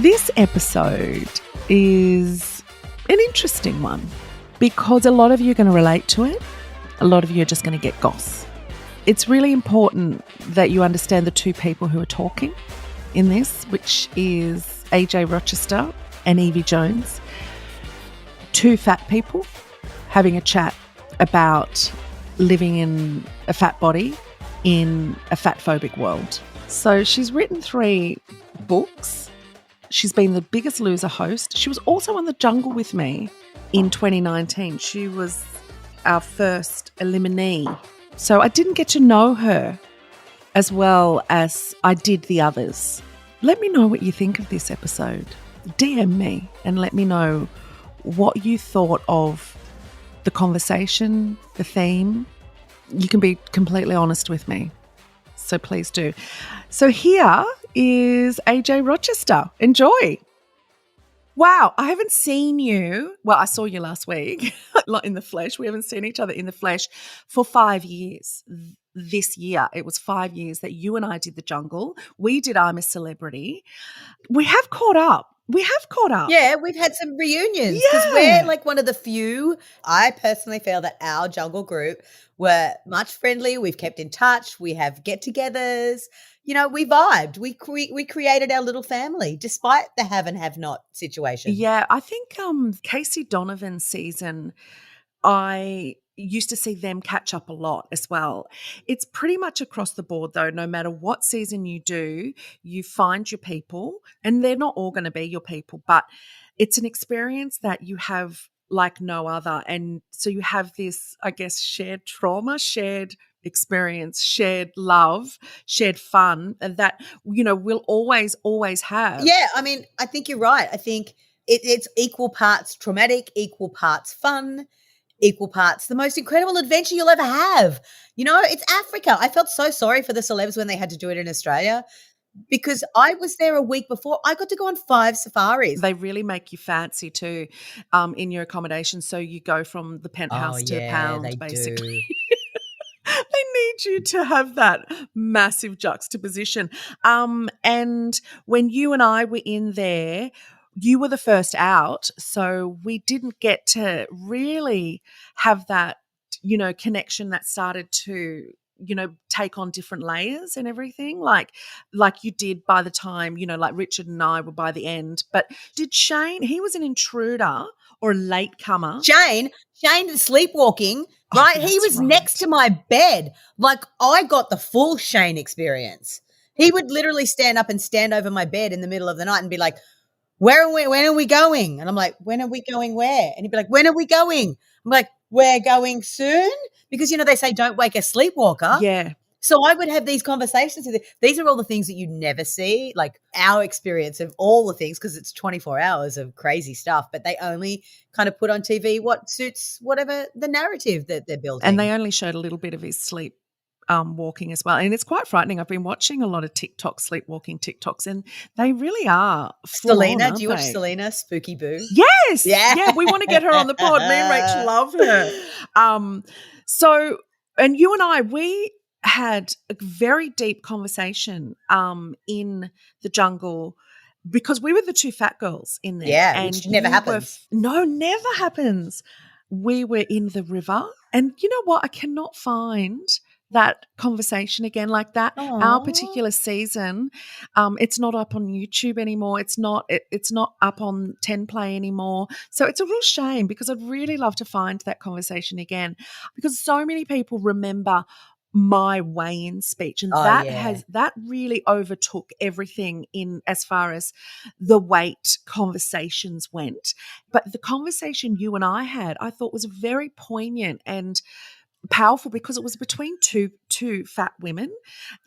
This episode is an interesting one because a lot of you are going to relate to it. A lot of you are just going to get goss. It's really important that you understand the two people who are talking in this, which is Ajay Rochester and Yvie Jones. Two fat people having a chat about living in a fat body in a fat-phobic world. So she's written 3 books. She's been the Biggest Loser host. She was also on The Jungle with me in 2019. She was our first eliminee. So I didn't get to know her as well as I did the others. Let me know what you think of this episode. DM me and let me know what you thought of the conversation, the theme. You can be completely honest with me. So please do. So here is Ajay Rochester. Enjoy. Wow, I haven't seen you. Well, I saw you last week, not in the flesh. We haven't seen each other in the flesh for 5 years. This year, it was 5 years that you and I did The Jungle. We did I'm a Celebrity. We have caught up. Yeah, we've had some reunions because we're like one of the few. I personally feel that our jungle group were much friendly. We've kept in touch. We have get-togethers. You know, we vibed. We created our little family despite the have and have not situation. Yeah, I think Casey Donovan's season, I used to see them catch up a lot as well. It's pretty much across the board though. No matter what season you do, you find your people, and they're not all going to be your people, but it's an experience that you have like no other. And so you have this, I guess, shared trauma, shared experience, shared love, shared fun, and that, you know, we'll always have. Yeah, I mean, I think you're right. I think it's equal parts traumatic, equal parts fun, equal parts the most incredible adventure you'll ever have. You know, it's Africa. I felt so sorry for the celebs when they had to do it in Australia because I was there a week before. I got to go on 5 safaris. They really make you fancy too in your accommodation. So you go from the penthouse to the pound, basically. They need you to have that massive juxtaposition. And when you and I were in there, you were the first out, so we didn't get to really have that, you know, connection that started to, you know, take on different layers and everything like you did by the time, you know, like Richard and I were by the end. But did Shane, he was an intruder or a latecomer. Shane was sleepwalking, right? Oh, he was right. next to my bed. Like I got the full Shane experience. He would literally stand up and stand over my bed in the middle of the night and be like, when are we going? And I'm like, when are we going where? And he'd be like, when are we going? I'm like, we're going soon? Because, you know, they say don't wake a sleepwalker. Yeah. So I would have these conversations with him. These are all the things that you never see, like our experience of all the things, because it's 24 hours of crazy stuff, but they only kind of put on TV what suits whatever the narrative that they're building. And they only showed a little bit of his sleep walking as well. And it's quite frightening. I've been watching a lot of sleepwalking TikToks, and they really are Selena, do you watch Selena, Spooky Boo? Yes. Yeah, we want to get her on the pod. Me and Rach love her. So, and you and I, we had a very deep conversation in the jungle because we were the 2 fat girls in there. Yeah, and which never happens. Never happens. We were in the river, and you know what? I cannot find that conversation again like that. Aww. Our particular season, it's not up on YouTube anymore. It's not up on 10 Play anymore. So it's a real shame because I'd really love to find that conversation again because so many people remember my weigh-in speech, and that really overtook everything in as far as the weight conversations went. But the conversation you and I had, I thought was very poignant and powerful because it was between two fat women.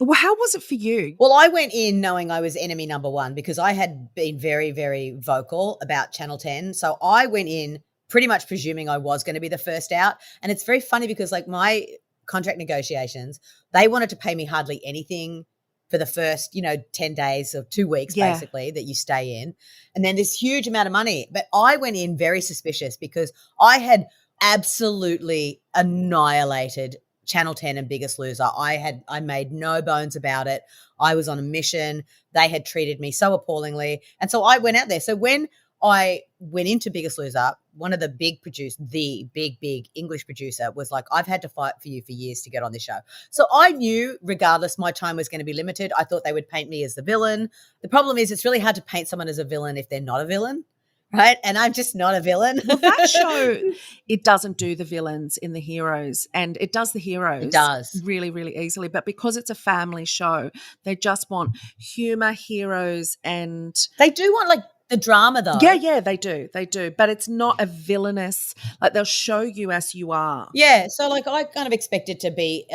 Well, how was it for you? Well, I went in knowing I was enemy number 1 because I had been very, very vocal about Channel 10. So I went in pretty much presuming I was going to be the first out. And it's very funny because like my contract negotiations, they wanted to pay me hardly anything for the first, 10 days or 2 weeks basically that you stay in. And then this huge amount of money. But I went in very suspicious because I had absolutely annihilated Channel 10 and Biggest Loser. I made no bones about it. I was on a mission. They had treated me so appallingly. And so I went out there. So when I went into Biggest Loser, one of the big producers, the big English producer, was like, I've had to fight for you for years to get on this show. So I knew regardless my time was going to be limited. I thought they would paint me as the villain. The problem is it's really hard to paint someone as a villain if they're not a villain. Right. And I'm just not a villain. Well, that show, it doesn't do the villains in the heroes, and it does the heroes. It does. Really, really easily. But because it's a family show, they just want humor, heroes, and they do want like the drama though. Yeah, they do. They do. But it's not a villainous, like they'll show you as you are. Yeah. So like I kind of expected to be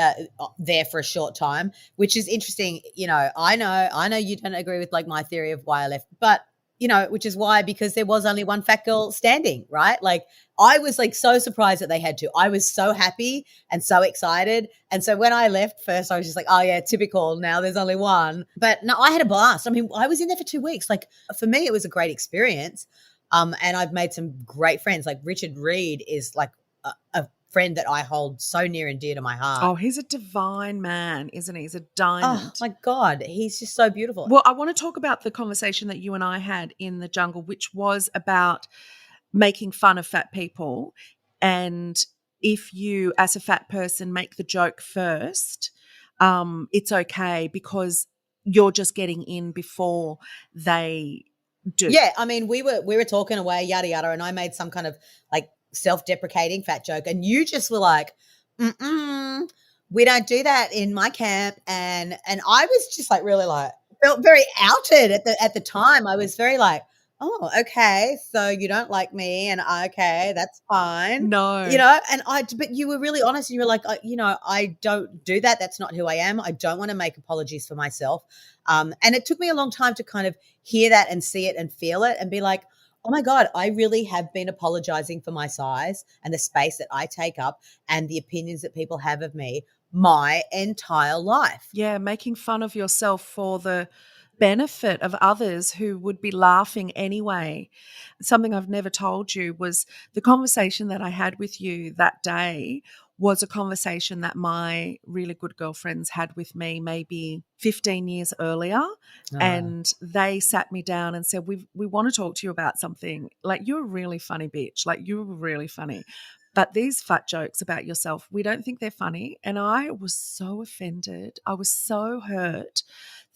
there for a short time, which is interesting. You know, I know you don't agree with like my theory of why I left, but you know, which is why, because there was only one fat girl standing, right? Like I was like so surprised that they had to. I was so happy and so excited. And so when I left first, I was just like, oh yeah, typical. Now there's only one. But no, I had a blast. I mean, I was in there for 2 weeks. Like for me, it was a great experience. And I've made some great friends. Like Richard Reed is like a friend that I hold so near and dear to my heart. Oh, he's a divine man, isn't he? He's a diamond. Oh my God, he's just so beautiful. Well, I want to talk about the conversation that you and I had in the jungle, which was about making fun of fat people. And if you, as a fat person, make the joke first, it's okay because you're just getting in before they do. Yeah, I mean, we were talking away, yada yada, and I made some kind of like self-deprecating fat joke, and you just were like, we don't do that in my camp, and I was just like really like felt very outed at the time. I was very like, oh, okay, so you don't like me, and okay, that's fine. No, you know, but you were really honest, and you were like, you know, I don't do that. That's not who I am. I don't want to make apologies for myself. And it took me a long time to kind of hear that and see it and feel it and be like, oh my God, I really have been apologizing for my size and the space that I take up and the opinions that people have of me my entire life. Yeah, making fun of yourself for the benefit of others who would be laughing anyway. Something I've never told you was the conversation that I had with you that day was a conversation that my really good girlfriends had with me maybe 15 years earlier. And they sat me down and said, we want to talk to you about something. Like, you're a really funny bitch. Like, you're really funny. But these fat jokes about yourself, we don't think they're funny. And I was so offended. I was so hurt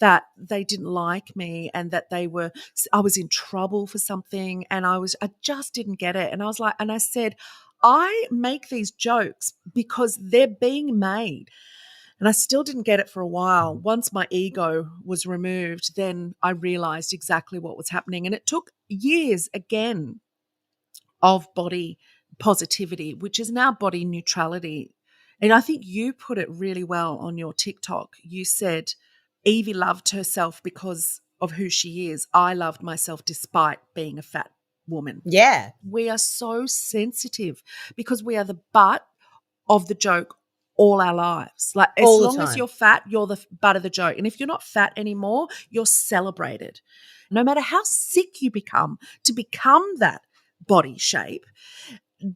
that they didn't like me and that I was in trouble for something. And I just didn't get it. And I said, I make these jokes because they're being made. And I still didn't get it for a while. Once my ego was removed, then I realized exactly what was happening. And it took years again of body positivity, which is now body neutrality. And I think you put it really well on your TikTok. You said, Yvie loved herself because of who she is. I loved myself despite being a fat woman. Yeah. We are so sensitive because we are the butt of the joke all our lives. Like, as long as you're fat, you're the butt of the joke. And if you're not fat anymore, you're celebrated. No matter how sick you become to become that body shape,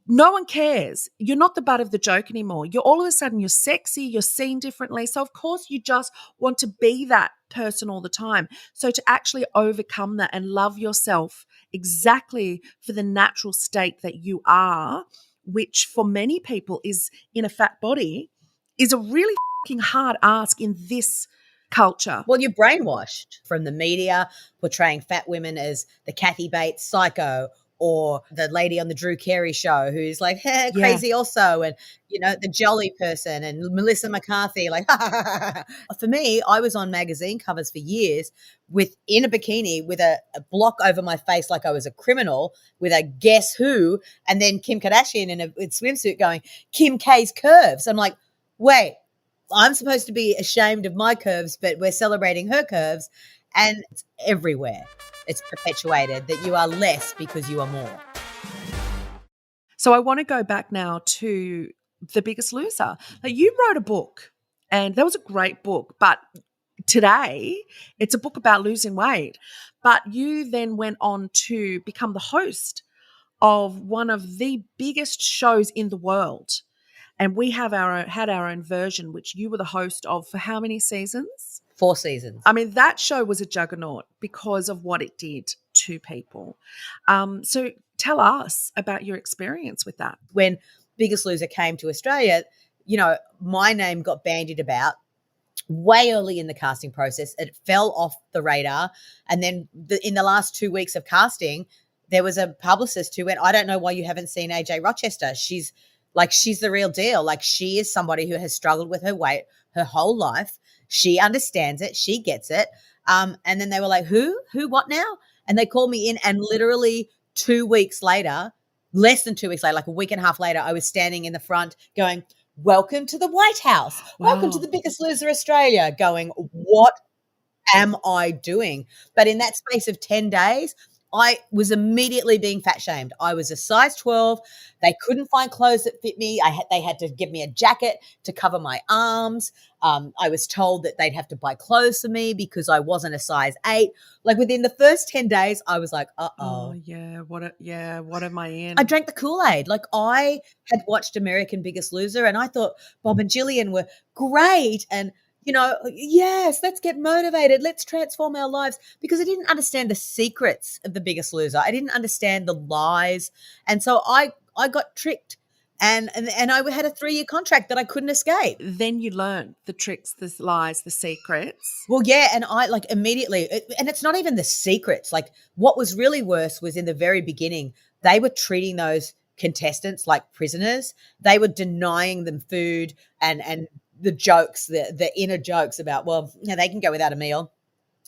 no one cares. You're not the butt of the joke anymore. You're all of a sudden, you're sexy, you're seen differently. So of course you just want to be that person all the time. So to actually overcome that and love yourself exactly for the natural state that you are, which for many people is in a fat body, is a really fucking hard ask in this culture. Well, you're brainwashed from the media portraying fat women as the Kathy Bates psycho, or the lady on the Drew Carey show who's like, hey, crazy also, and, you know, the jolly person, and Melissa McCarthy, like, For me, I was on magazine covers for years in a bikini with a block over my face like I was a criminal with a guess who, and then Kim Kardashian in a swimsuit going, Kim K's curves. I'm like, wait, I'm supposed to be ashamed of my curves, but we're celebrating her curves. And it's everywhere. It's perpetuated that you are less because you are more. So I want to go back now to The Biggest Loser. Now, you wrote a book, and that was a great book, but today it's a book about losing weight. But you then went on to become the host of one of the biggest shows in the world. And we had our own version, which you were the host of for how many seasons? 4 seasons. I mean, that show was a juggernaut because of what it did to people. So tell us about your experience with that. When Biggest Loser came to Australia, my name got bandied about way early in the casting process. It fell off the radar. And then in the last 2 weeks of casting, there was a publicist who went, I don't know why you haven't seen Ajay Rochester. She's the real deal. Like, she is somebody who has struggled with her weight her whole life. She understands it. She gets it. And then they were like, who, what now? And they called me in, and literally 2 weeks later, less than 2 weeks later, like a week and a half later, I was standing in the front going, welcome to the White House. Wow. Welcome to the Biggest Loser Australia. Going, what am I doing? But in that space of 10 days, I was immediately being fat shamed. I was a size 12. They couldn't find clothes that fit me. They had to give me a jacket to cover my arms. I was told that they'd have to buy clothes for me because I wasn't a size 8. Like, within the first 10 days, I was like, uh-oh. Oh, yeah. What am I in? I drank the Kool-Aid. Like, I had watched American Biggest Loser, and I thought Bob and Gillian were great. And, yes, let's get motivated. Let's transform our lives, because I didn't understand the secrets of the Biggest Loser. I didn't understand the lies. And so I got tricked. And I had a 3-year contract that I couldn't escape. Then you learn the tricks, the lies, the secrets. Well, yeah, and I immediately, and it's not even the secrets. Like, what was really worse was in the very beginning, they were treating those contestants like prisoners. They were denying them food and the jokes, the inner jokes about, well, they can go without a meal.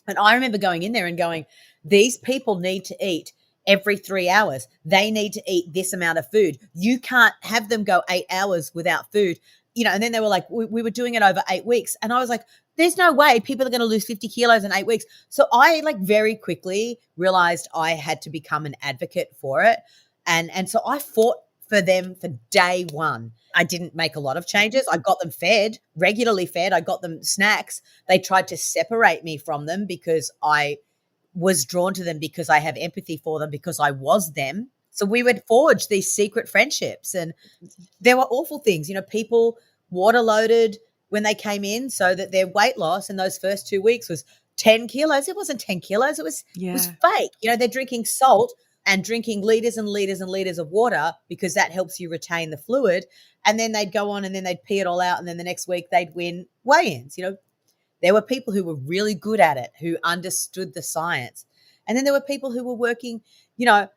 And I remember going in there and going, these people need to eat every 3 hours. They need to eat this amount of food. You can't have them go 8 hours without food. And then they were like, we were doing it over 8 weeks. And I was like, there's no way people are going to lose 50 kilos in 8 weeks. So I very quickly realized I had to become an advocate for it. And so I fought for them for day one. I didn't make a lot of changes. I got them regularly fed. I got them snacks. They tried to separate me from them because I was drawn to them, because I have empathy for them, because I was them. So we would forge these secret friendships, and there were awful things. People water loaded when they came in so that their weight loss in those first 2 weeks was 10 kilos. It wasn't 10 kilos. It was fake. They're drinking salt and drinking liters and liters and liters of water because that helps you retain the fluid. And then they'd go on and then they'd pee it all out. And then the next week they'd win weigh-ins. There were people who were really good at it, who understood the science. And then there were people who were working, 8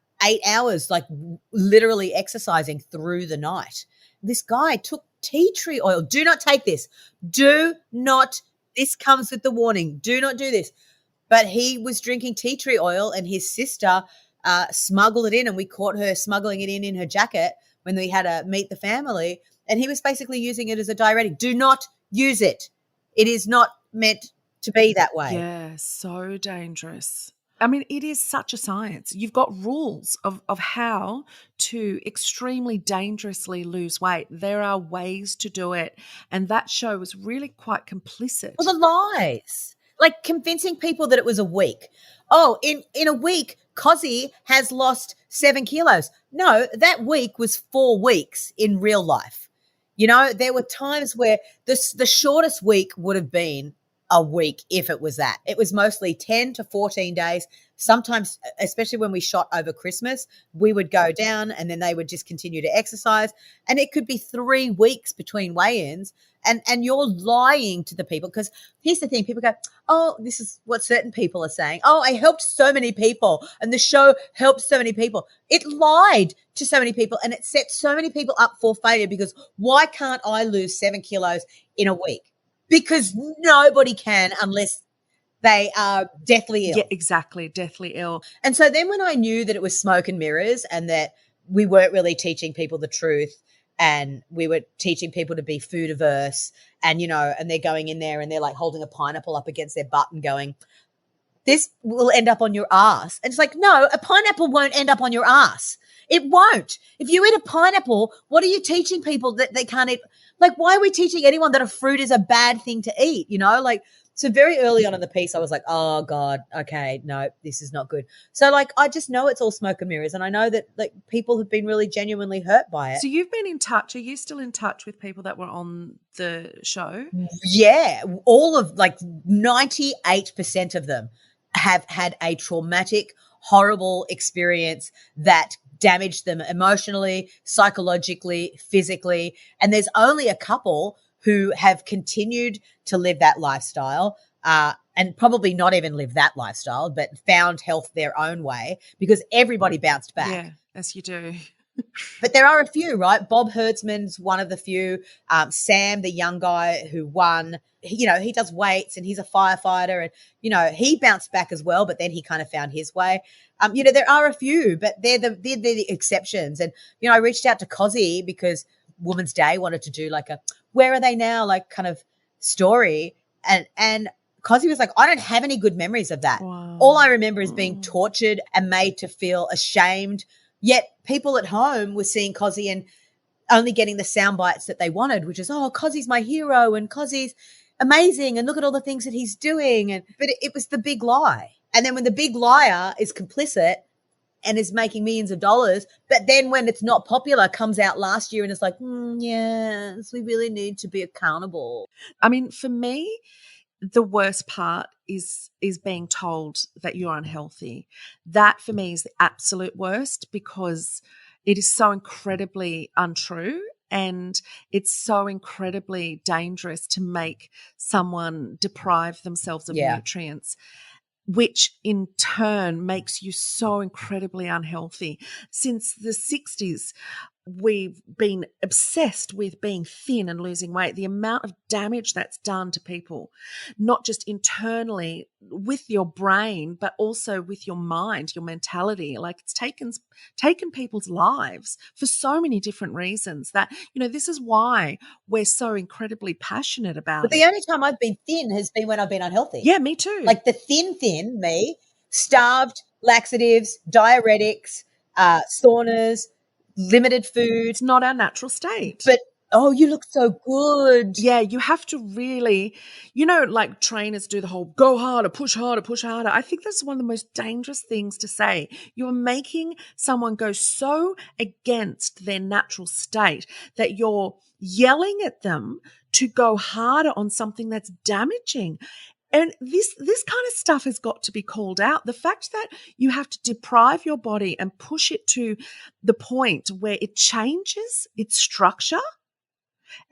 hours, like literally exercising through the night. This guy took tea tree oil. Do not take this. This comes with the warning. Do not do this. But he was drinking tea tree oil, and his sister smuggled it in, and we caught her smuggling it in her jacket when we had to meet the family. And he was basically using it as a diuretic. Do not use it. It is not meant to be that way. Yeah, so dangerous. I mean, it is such a science. You've got rules of how to extremely dangerously lose weight. There are ways to do it. And that show was really quite complicit. Well, the lies. Like, convincing people that it was a week. Oh, in a week, Cozzy has lost 7 kilos. No, that week was 4 weeks in real life. There were times where the shortest week would have been a week if it was that. It was mostly 10 to 14 days. Sometimes, especially when we shot over Christmas, we would go down and then they would just continue to exercise. And it could be 3 weeks between weigh-ins. And you're lying to the people, because here's the thing. People go, oh, this is what certain people are saying. Oh, I helped so many people and the show helped so many people. It lied to so many people, and it set so many people up for failure, because why can't I lose 7 kilos in a week? Because nobody can unless they are deathly ill. Yeah, exactly. Deathly ill. And so then when I knew that it was smoke and mirrors and that we weren't really teaching people the truth, and we were teaching people to be food averse, and, and they're going in there and they're like holding a pineapple up against their butt and going, this will end up on your ass. And it's like, no, a pineapple won't end up on your ass. It won't. If you eat a pineapple, what are you teaching people that they can't eat? Like, why are we teaching anyone that a fruit is a bad thing to eat? So very early on in the piece, I was like, oh God, okay, no, this is not good. So like, I just know it's all smoke and mirrors. And I know that like people have been really genuinely hurt by it. So you've been in touch. Are you still in touch with people that were on the show? Yeah. All of like 98% of them have had a traumatic, horrible experience that damaged them emotionally, psychologically, physically. And there's only a couple who have continued to live that lifestyle, and probably not even live that lifestyle, but found health their own way, because everybody bounced back. Yeah, as you do. But there are a few, right? Bob Hertzman's one of the few. Sam, the young guy who won, he does weights and he's a firefighter, and, he bounced back as well, but then he kind of found his way. There are a few, but they're the exceptions. And, I reached out to Cozzy because Women's Day wanted to do like a where are they now, like kind of story. And Cozzy was like, I don't have any good memories of that. Wow. All I remember is being tortured and made to feel ashamed. Yet people at home were seeing Cozzy and only getting the sound bites that they wanted, which is, oh, Cozzy's my hero and Cozzy's amazing and look at all the things that he's doing. But it was the big lie. And then when the big liar is complicit and is making millions of dollars, but then when it's not popular, comes out last year and is like, yes, we really need to be accountable. I mean, for me, the worst part is being told that you're unhealthy. That for me is the absolute worst, because it is so incredibly untrue and it's so incredibly dangerous to make someone deprive themselves of nutrients, which in turn makes you so incredibly unhealthy. Since the 60s, we've been obsessed with being thin and losing weight. The amount of damage that's done to people, not just internally with your brain, but also with your mind, your mentality. Like, it's taken people's lives for so many different reasons that, this is why we're so incredibly passionate about it. But the only time I've been thin has been when I've been unhealthy. Yeah, me too. Like the thin me, starved, laxatives, diuretics, saunas, limited food. It's not our natural state. But, oh, you look so good. Yeah, you have to really, like trainers do the whole go harder, push harder, push harder. I think that's one of the most dangerous things to say. You're making someone go so against their natural state that you're yelling at them to go harder on something that's damaging. And this kind of stuff has got to be called out. The fact that you have to deprive your body and push it to the point where it changes its structure,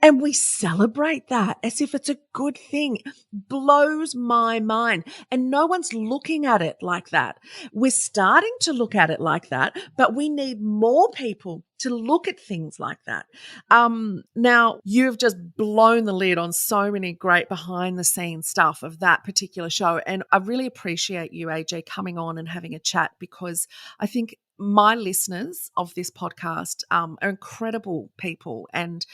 and we celebrate that as if it's a good thing, blows my mind. And no one's looking at it like that. We're starting to look at it like that, but we need more people to look at things like that. Now, you've just blown the lid on so many great behind-the-scenes stuff of that particular show, and I really appreciate you, AJ, coming on and having a chat, because I think my listeners of this podcast are incredible people, and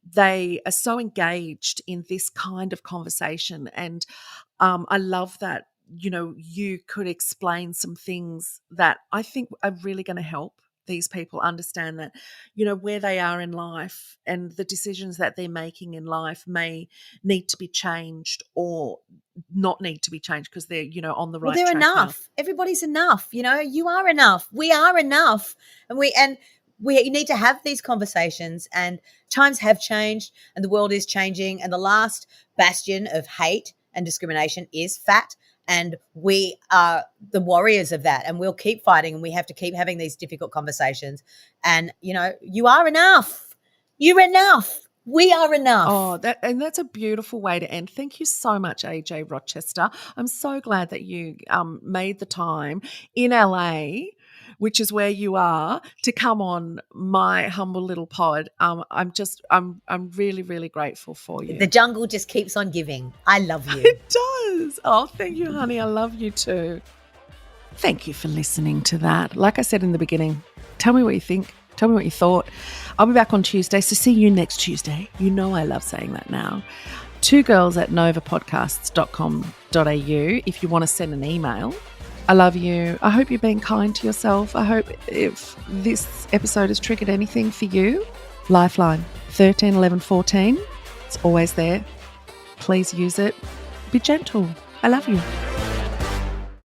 they are so engaged in this kind of conversation. And I love that, you could explain some things that I think are really going to help these people understand that, where they are in life and the decisions that they're making in life may need to be changed or not need to be changed because they're, on the right track. Well, they're enough. Now. Everybody's enough. You are enough. We are enough. And we need to have these conversations, and times have changed and the world is changing, and the last bastion of hate and discrimination is fat. And we are the warriors of that, and we'll keep fighting, and we have to keep having these difficult conversations. And, you are enough. You're enough. We are enough. Oh, that's a beautiful way to end. Thank you so much, Ajay Rochester. I'm so glad that you made the time in LA, which is where you are, to come on my humble little pod. I'm really, really grateful for you. The jungle just keeps on giving. I love you. It does. Oh, thank you, honey. I love you too. Thank you for listening to that. Like I said in the beginning, tell me what you think. Tell me what you thought. I'll be back on Tuesday, so see you next Tuesday. You know I love saying that now. 2girls@novapodcasts.com.au if you want to send an email. I love you. I hope you're being kind to yourself. I hope if this episode has triggered anything for you, Lifeline 13 11 14. It's always there. Please use it. Be gentle. I love you.